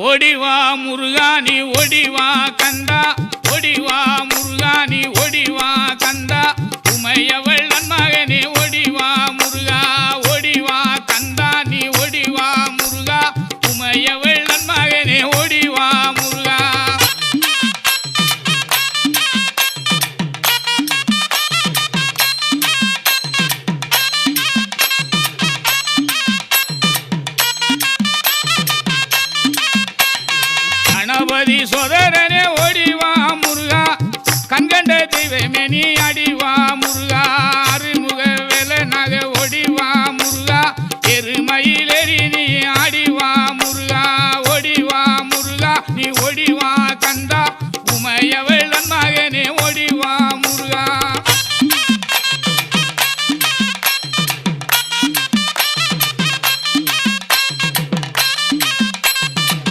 ஓடிவா முருகா நீ ஓடிவா கந்தா, ஓடிவா முருகா நீ ஓடிவா கந்தா, உமையவள் நன்மகனே ஓடிவா முருகா, ஓடிவா கந்தா நீ ஓடிவா முருகா, உமையவள் நன்மகனே ஓடிவா முருகா. கணபதி சோதரனே ஓடிவா முருகா, கண்கண்ட தெய்வமே நீ அடிவா முருகா, அருமுக வேலனாக ஓடிவா முருகா, எருமயிலேறி நீ ஆடிவா முருகா, ஓடிவா முருகா நீ ஓடிவா கந்தா,